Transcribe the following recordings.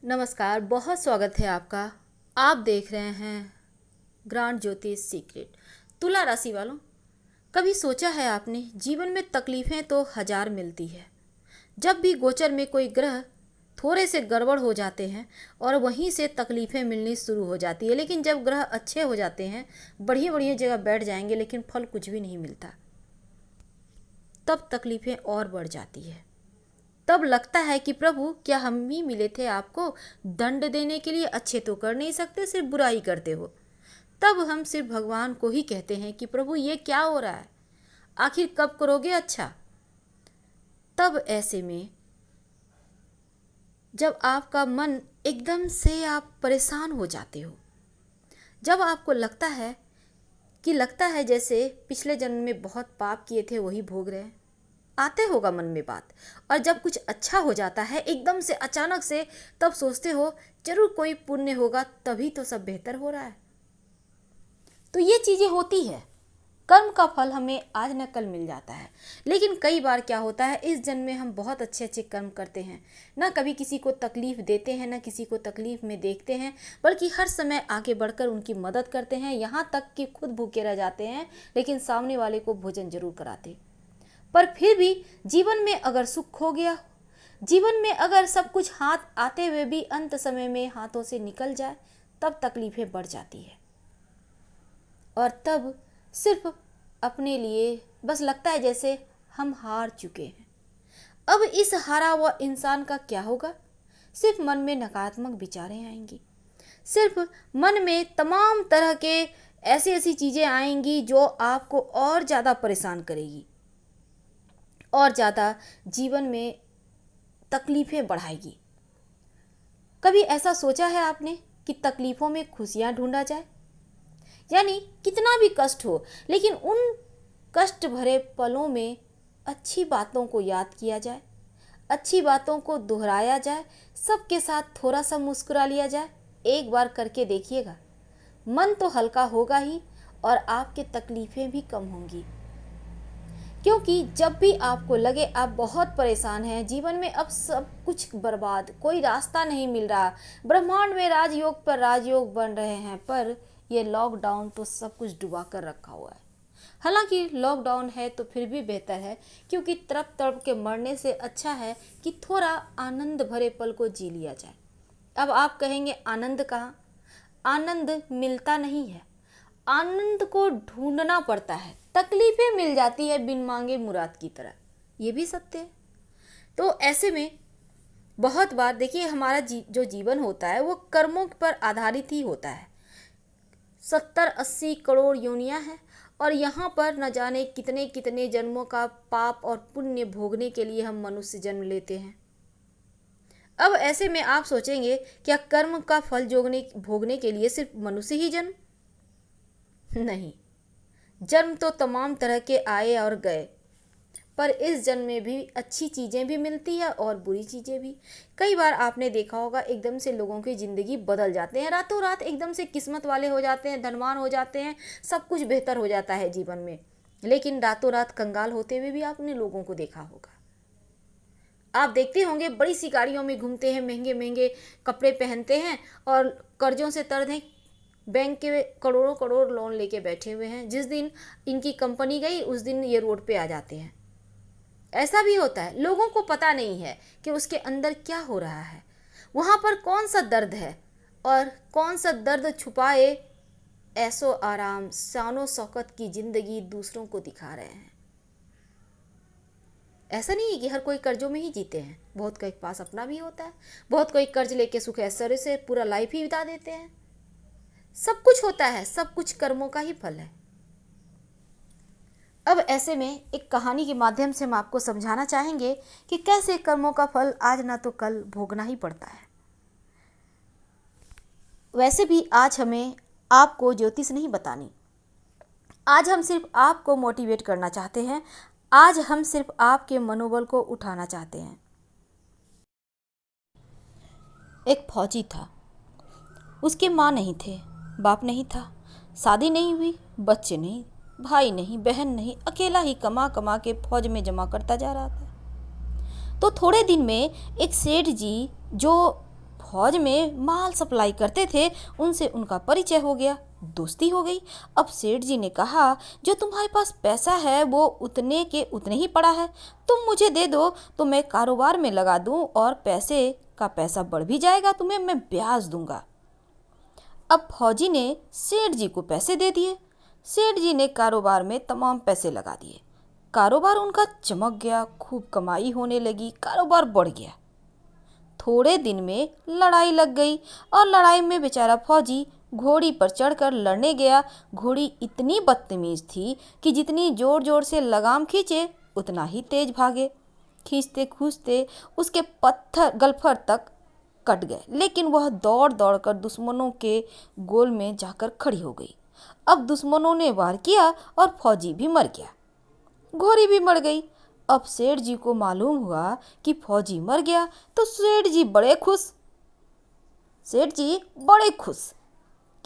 नमस्कार, बहुत स्वागत है आपका। आप देख रहे हैं ग्रांड ज्योतिष सीक्रेट। तुला राशि वालों, कभी सोचा है आपने, जीवन में तकलीफ़ें तो हजार मिलती है। जब भी गोचर में कोई ग्रह थोड़े से गड़बड़ हो जाते हैं और वहीं से तकलीफ़ें मिलनी शुरू हो जाती है। लेकिन जब ग्रह अच्छे हो जाते हैं, बढ़िया बढ़िया जगह बैठ जाएंगे, लेकिन फल कुछ भी नहीं मिलता, तब तकलीफ़ें और बढ़ जाती है। तब लगता है कि प्रभु, क्या हम ही मिले थे आपको दंड देने के लिए? अच्छे तो कर नहीं सकते, सिर्फ बुराई करते हो। तब हम सिर्फ भगवान को ही कहते हैं कि प्रभु, ये क्या हो रहा है, आखिर कब करोगे अच्छा। तब ऐसे में जब आपका मन एकदम से आप परेशान हो जाते हो, जब आपको लगता है जैसे पिछले जन्म में बहुत पाप किए थे वही भोग रहे हैं, आते होगा मन में बात। और जब कुछ अच्छा हो जाता है एकदम से अचानक से, तब सोचते हो जरूर कोई पुण्य होगा, तभी तो सब बेहतर हो रहा है। तो ये चीज़ें होती है, कर्म का फल हमें आज न कल मिल जाता है। लेकिन कई बार क्या होता है, इस जन्म में हम बहुत अच्छे अच्छे कर्म करते हैं, ना कभी किसी को तकलीफ देते हैं, ना किसी को तकलीफ में देखते हैं, बल्कि हर समय आगे बढ़कर उनकी मदद करते हैं, यहाँ तक कि खुद भूखे रह जाते हैं, लेकिन सामने वाले को भोजन जरूर कराते। पर फिर भी जीवन में अगर सुख हो गया, जीवन में अगर सब कुछ हाथ आते हुए भी अंत समय में हाथों से निकल जाए, तब तकलीफें बढ़ जाती है। और तब सिर्फ अपने लिए बस लगता है जैसे हम हार चुके हैं। अब इस हारा हुआ इंसान का क्या होगा? सिर्फ मन में नकारात्मक विचारें आएंगी, सिर्फ मन में तमाम तरह के ऐसी ऐसी चीज़ें आएंगी जो आपको और ज़्यादा परेशान करेगी और ज़्यादा जीवन में तकलीफ़ें बढ़ाएगी। कभी ऐसा सोचा है आपने कि तकलीफ़ों में खुशियाँ ढूंढा जाए? यानी कितना भी कष्ट हो, लेकिन उन कष्ट भरे पलों में अच्छी बातों को याद किया जाए, अच्छी बातों को दोहराया जाए, सबके साथ थोड़ा सा मुस्कुरा लिया जाए। एक बार करके देखिएगा, मन तो हल्का होगा ही और आपकी तकलीफ़ें भी कम होंगी। क्योंकि जब भी आपको लगे आप बहुत परेशान हैं, जीवन में अब सब कुछ बर्बाद, कोई रास्ता नहीं मिल रहा, ब्रह्मांड में राजयोग पर राजयोग बन रहे हैं, पर ये लॉकडाउन तो सब कुछ डुबा कर रखा हुआ है। हालांकि लॉकडाउन है तो फिर भी बेहतर है, क्योंकि तड़प तड़प के मरने से अच्छा है कि थोड़ा आनंद भरे पल को जी लिया जाए। अब आप कहेंगे आनंद कहाँ? आनंद मिलता नहीं है, आनंद को ढूंढना पड़ता है। तकलीफें मिल जाती है बिन मांगे मुराद की तरह, ये भी सत्य है। तो ऐसे में बहुत बार देखिए, हमारा जो जीवन होता है वो कर्मों पर आधारित ही होता है। 70-80 करोड़ योनियां हैं और यहाँ पर न जाने कितने कितने जन्मों का पाप और पुण्य भोगने के लिए हम मनुष्य जन्म लेते हैं। अब ऐसे में आप सोचेंगे, क्या कर्म का फल भोगने के लिए सिर्फ मनुष्य ही जन्म? नहीं, जन्म तो तमाम तरह के आए और गए, पर इस जन्म में भी अच्छी चीज़ें भी मिलती है और बुरी चीज़ें भी। कई बार आपने देखा होगा, एकदम से लोगों की ज़िंदगी बदल जाते हैं, रातों रात एकदम से किस्मत वाले हो जाते हैं, धनवान हो जाते हैं, सब कुछ बेहतर हो जाता है जीवन में। लेकिन रातों रात कंगाल होते हुए भी आपने लोगों को देखा होगा। आप देखते होंगे बड़ी सी गाड़ियों में घूमते हैं, महंगे महंगे कपड़े पहनते हैं और कर्जों से तरद हैं, बैंक के करोड़ों करोड़ लोन लेके बैठे हुए हैं। जिस दिन इनकी कंपनी गई उस दिन ये रोड पे आ जाते हैं। ऐसा भी होता है, लोगों को पता नहीं है कि उसके अंदर क्या हो रहा है, वहाँ पर कौन सा दर्द है और कौन सा दर्द छुपाए ऐसो आराम शानो शौकत की ज़िंदगी दूसरों को दिखा रहे हैं। ऐसा नहीं है कि हर कोई कर्जों में ही जीते हैं, बहुत कोई के पास अपना भी होता है, बहुत कोई कर्ज लेके सुख ऐश्वर्य से पूरा लाइफ ही बिता देते हैं। सब कुछ होता है, सब कुछ कर्मों का ही फल है। अब ऐसे में एक कहानी के माध्यम से हम आपको समझाना चाहेंगे कि कैसे कर्मों का फल आज ना तो कल भोगना ही पड़ता है। वैसे भी आज हमें आपको ज्योतिष नहीं बतानी, आज हम सिर्फ आपको मोटिवेट करना चाहते हैं, आज हम सिर्फ आपके मनोबल को उठाना चाहते हैं। एक फौजी था, उसके माँ नहीं थे, बाप नहीं था, शादी नहीं हुई, बच्चे नहीं, भाई नहीं, बहन नहीं, अकेला ही कमा कमा के फौज में जमा करता जा रहा था। तो थोड़े दिन में एक सेठ जी जो फौज में माल सप्लाई करते थे, उनसे उनका परिचय हो गया, दोस्ती हो गई। अब सेठ जी ने कहा, जो तुम्हारे पास पैसा है वो उतने के उतने ही पड़ा है, तुम मुझे दे दो तो मैं कारोबार में लगा दूं और पैसे का पैसा बढ़ भी जाएगा, तुम्हें मैं ब्याज दूंगा। अब फौजी ने सेठ जी को पैसे दे दिए। सेठ जी ने कारोबार में तमाम पैसे लगा दिए। कारोबार उनका चमक गया, खूब कमाई होने लगी, कारोबार बढ़ गया। थोड़े दिन में लड़ाई लग गई और लड़ाई में बेचारा फौजी घोड़ी पर चढ़कर लड़ने गया। घोड़ी इतनी बदतमीज थी कि जितनी जोर जोर से लगाम खींचे उतना ही तेज भागे। खींचते खींचते उसके पत्थर गलफर तक कट गए, लेकिन वह दौड़ दौड़ कर दुश्मनों के गोल में जाकर खड़ी हो गई। अब दुश्मनों ने वार किया और फौजी भी मर गया, घोड़ी भी मर गई। अब सेठ जी को मालूम हुआ कि फौजी मर गया तो सेठ जी बड़े खुश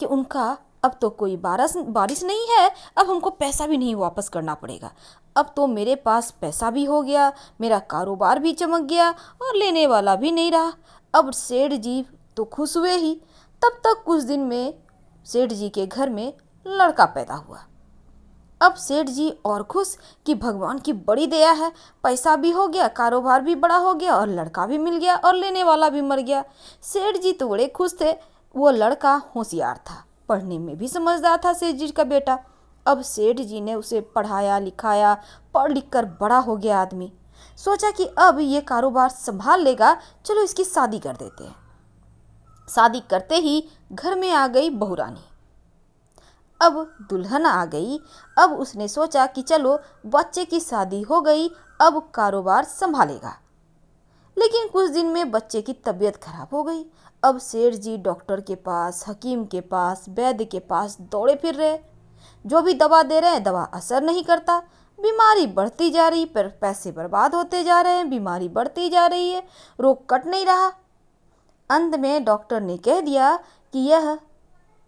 कि उनका अब तो कोई बारिश नहीं है, अब हमको पैसा भी नहीं वापस करना पड़ेगा, अब तो मेरे पास पैसा भी हो गया, मेरा कारोबार भी चमक गया और लेने वाला भी नहीं रहा। अब सेठ जी तो खुश हुए ही। तब तक कुछ दिन में सेठ जी के घर में लड़का पैदा हुआ। अब सेठ जी और खुश कि भगवान की बड़ी दया है, पैसा भी हो गया, कारोबार भी बड़ा हो गया और लड़का भी मिल गया और लेने वाला भी मर गया। सेठ जी तो बड़े खुश थे। वो लड़का होशियार था, पढ़ने में भी समझदार था सेठ जी का बेटा। अब सेठ जी ने उसे पढ़ाया लिखाया, पढ़ लिख कर बड़ा हो गया आदमी। सोचा कि अब ये कारोबार संभाल लेगा, चलो इसकी शादी कर देते हैं। शादी करते ही घर में आ गई बहुरानी। अब दुल्हन आ गई। अब उसने सोचा कि चलो बच्चे की शादी हो गई, अब कारोबार संभालेगा। लेकिन कुछ दिन में बच्चे की तबीयत खराब हो गई। अब सेठ जी डॉक्टर के पास, हकीम के पास, वैद्य के पास दौड़े फिर रहे। जो भी दवा दे रहे हैं दवा असर नहीं करता, बीमारी बढ़ती जा रही, पर पैसे बर्बाद होते जा रहे हैं, बीमारी बढ़ती जा रही है, रोग कट नहीं रहा। अंत में डॉक्टर ने कह दिया कि यह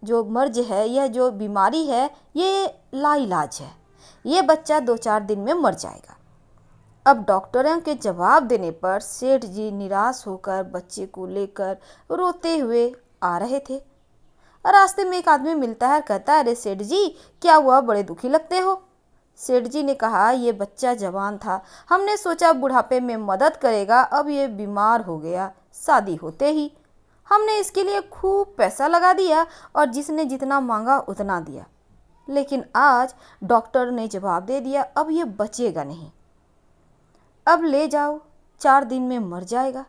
जो मर्ज है, यह जो बीमारी है, ये लाइलाज है, ये बच्चा 2-4 दिन में मर जाएगा। अब डॉक्टरों के जवाब देने पर सेठ जी निराश होकर बच्चे को लेकर रोते हुए आ रहे थे। रास्ते में एक आदमी मिलता है, कहता है, अरे सेठ जी क्या हुआ, बड़े दुखी लगते हो। सेठ जी ने कहा, ये बच्चा जवान था, हमने सोचा बुढ़ापे में मदद करेगा, अब ये बीमार हो गया शादी होते ही। हमने इसके लिए खूब पैसा लगा दिया और जिसने जितना मांगा उतना दिया, लेकिन आज डॉक्टर ने जवाब दे दिया, अब ये बचेगा नहीं, अब ले जाओ, 4 दिन में मर जाएगा,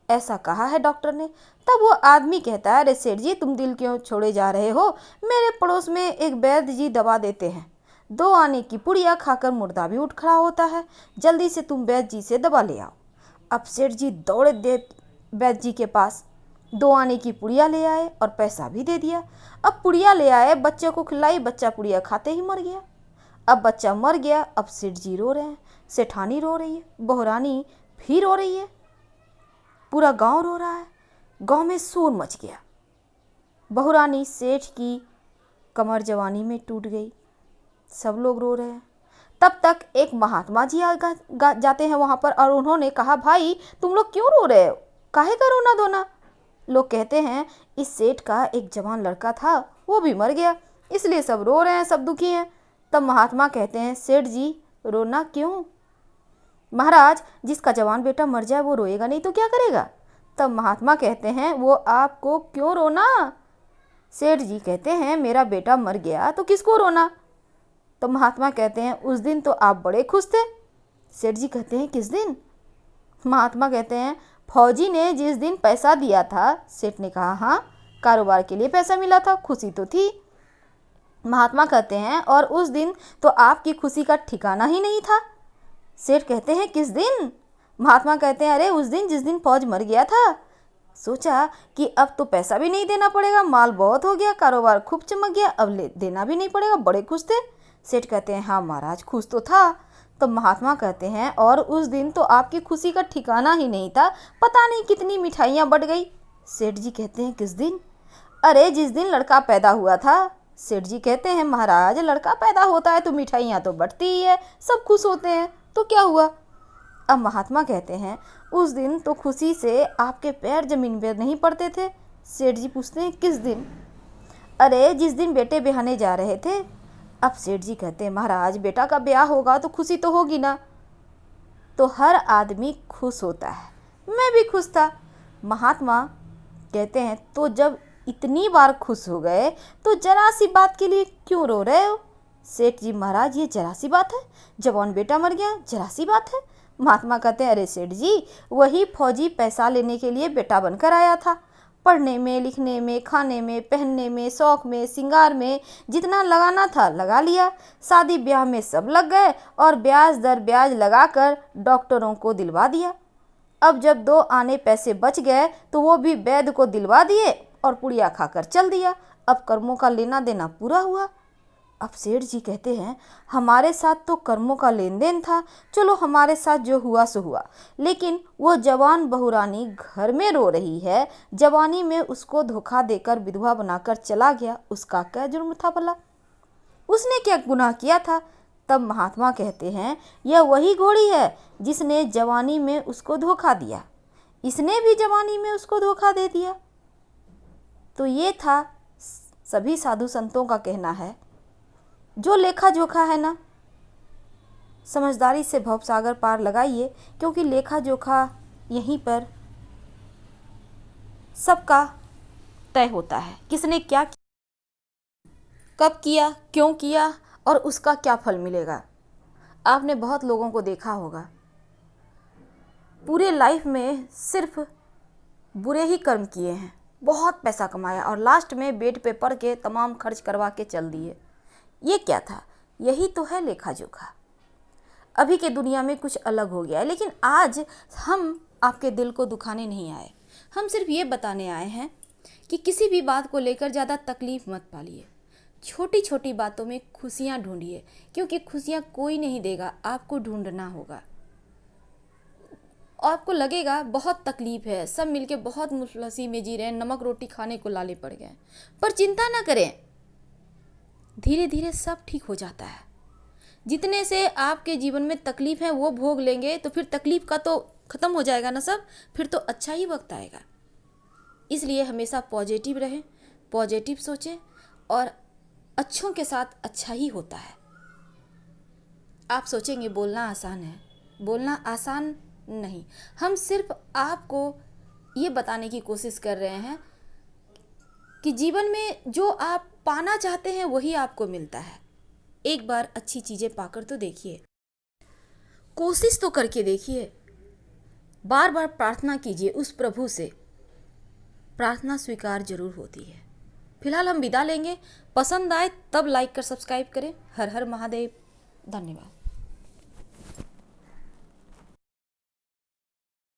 ऐसा कहा है डॉक्टर ने। तब वो आदमी कहता है, अरे सेठ जी तुम दिल क्यों छोड़े जा रहे हो, मेरे पड़ोस में एक वैद्य जी दवा देते हैं, 2 आने की पुड़िया खाकर मुर्दा भी उठ खड़ा होता है, जल्दी से तुम वैद्य जी से दवा ले आओ। अब सेठ जी दौड़े वैद्य जी के पास, 2 आने की पुड़िया ले आए और पैसा भी दे दिया। अब पुड़िया ले आए, बच्चे को खिलाई, बच्चा पुड़िया खाते ही मर गया। अब बच्चा मर गया। अब सेठ जी रो रहे हैं, सेठानी रो रही है, बहुरानी भी रो रही है, पूरा गांव रो रहा है। गांव में शोर मच गया। बहुरानी सेठ की कमर जवानी में टूट गई, सब लोग रो रहे हैं। तब तक एक महात्मा जी जाते हैं वहां पर और उन्होंने कहा, भाई तुम लोग क्यों रो रहे हो, काहे का रोना धोना। लोग कहते हैं, इस सेठ का एक जवान लड़का था, वो भी मर गया, इसलिए सब रो रहे हैं, सब दुखी हैं। तब महात्मा कहते हैं, सेठ जी रोना क्यों, महाराज जिसका जवान बेटा मर जाए वो रोएगा नहीं तो क्या करेगा। तब महात्मा कहते हैं, वो आपको क्यों रोना। सेठ जी कहते हैं, मेरा बेटा मर गया तो किसको रोना। तो महात्मा कहते हैं, उस दिन तो आप बड़े खुश थे। सेठ जी कहते हैं, किस दिन। महात्मा कहते हैं, फौजी ने जिस दिन पैसा दिया था। सेठ ने कहा, हाँ कारोबार के लिए पैसा मिला था, खुशी तो थी। महात्मा कहते हैं, और उस दिन तो आपकी खुशी का ठिकाना ही नहीं था। सेठ कहते हैं, किस दिन। महात्मा कहते हैं, अरे उस दिन जिस दिन फौज मर गया था। सोचा कि अब तो पैसा भी नहीं देना पड़ेगा, माल बहुत हो गया, कारोबार खूब चमक गया, अब देना भी नहीं पड़ेगा, बड़े खुश थे। सेठ कहते हैं, हाँ महाराज खुश तो था। तो महात्मा कहते हैं, और उस दिन तो आपकी खुशी का ठिकाना ही नहीं था, पता नहीं कितनी मिठाइयाँ बट गई। सेठ जी कहते हैं, किस दिन। अरे जिस दिन लड़का पैदा हुआ था। सेठ जी कहते हैं, महाराज लड़का पैदा होता है तो मिठाइयाँ तो बटती ही है, सब खुश होते हैं, तो क्या हुआ। अब महात्मा कहते हैं, उस दिन तो खुशी से आपके पैर जमीन पर नहीं पड़ते थे। सेठ जी पूछते हैं किस दिन? अरे जिस दिन बेटे ब्याहने जा रहे थे। अब सेठ जी कहते हैं महाराज बेटा का ब्याह होगा तो खुशी तो होगी ना। तो हर आदमी खुश होता है, मैं भी खुश था। महात्मा कहते हैं तो जब इतनी बार खुश हो गए तो जरा सी बात के लिए क्यों रो रहे हो? सेठ जी महाराज ये जरा सी बात है, जवान बेटा मर गया, जरा सी बात है। महात्मा कहते हैं अरे सेठ जी वही फौजी पैसा लेने के लिए बेटा बनकर आया था। पढ़ने में, लिखने में, खाने में, पहनने में, शौक में, श्रृंगार में जितना लगाना था लगा लिया। शादी ब्याह में सब लग गए और ब्याज दर ब्याज लगाकर डॉक्टरों को दिलवा दिया। अब जब 2 आने पैसे बच गए तो वो भी वैद्य को दिलवा दिए और पुड़िया खाकर चल दिया। अब कर्मों का लेना देना पूरा हुआ। अब सेठ जी कहते हैं हमारे साथ तो कर्मों का लेन देन था, चलो हमारे साथ जो हुआ सो हुआ, लेकिन वो जवान बहुरानी घर में रो रही है, जवानी में उसको धोखा देकर विधवा बनाकर चला गया, उसका क्या जुर्म था भला? उसने क्या गुनाह किया था? तब महात्मा कहते हैं यह वही घोड़ी है जिसने जवानी में उसको धोखा दिया, इसने भी जवानी में उसको धोखा दे दिया। तो ये था सभी साधु संतों का कहना है, जो लेखा जोखा है ना, समझदारी से भवसागर पार लगाइए, क्योंकि लेखा जोखा यहीं पर सबका तय होता है, किसने क्या कब किया, क्यों किया और उसका क्या फल मिलेगा। आपने बहुत लोगों को देखा होगा पूरे लाइफ में सिर्फ बुरे ही कर्म किए हैं, बहुत पैसा कमाया और लास्ट में बेड पे पड़ के तमाम खर्च करवा के चल दिए। ये क्या था? यही तो है लेखा जोखा। अभी के दुनिया में कुछ अलग हो गया है, लेकिन आज हम आपके दिल को दुखाने नहीं आए। हम सिर्फ ये बताने आए हैं कि किसी भी बात को लेकर ज़्यादा तकलीफ मत पालिए, छोटी छोटी बातों में खुशियाँ ढूंढिए, क्योंकि खुशियाँ कोई नहीं देगा, आपको ढूंढना होगा। आपको लगेगा बहुत तकलीफ है, सब मिलके बहुत मुफलसी में जी रहे हैं, नमक रोटी खाने को लाले पड़ गए, पर चिंता ना करें, धीरे धीरे सब ठीक हो जाता है। जितने से आपके जीवन में तकलीफ है वो भोग लेंगे तो फिर तकलीफ का तो ख़त्म हो जाएगा ना सब, फिर तो अच्छा ही वक्त आएगा। इसलिए हमेशा पॉजिटिव रहें, पॉजिटिव सोचें और अच्छों के साथ अच्छा ही होता है। आप सोचेंगे बोलना आसान है, बोलना आसान नहीं, हम सिर्फ आपको ये बताने की कोशिश कर रहे हैं कि जीवन में जो आप पाना चाहते हैं वही आपको मिलता है। एक बार अच्छी चीज़ें पाकर तो देखिए, कोशिश तो करके देखिए, बार बार प्रार्थना कीजिए उस प्रभु से, प्रार्थना स्वीकार जरूर होती है। फिलहाल हम विदा लेंगे, पसंद आए तब लाइक कर सब्सक्राइब करें। हर हर महादेव, धन्यवाद।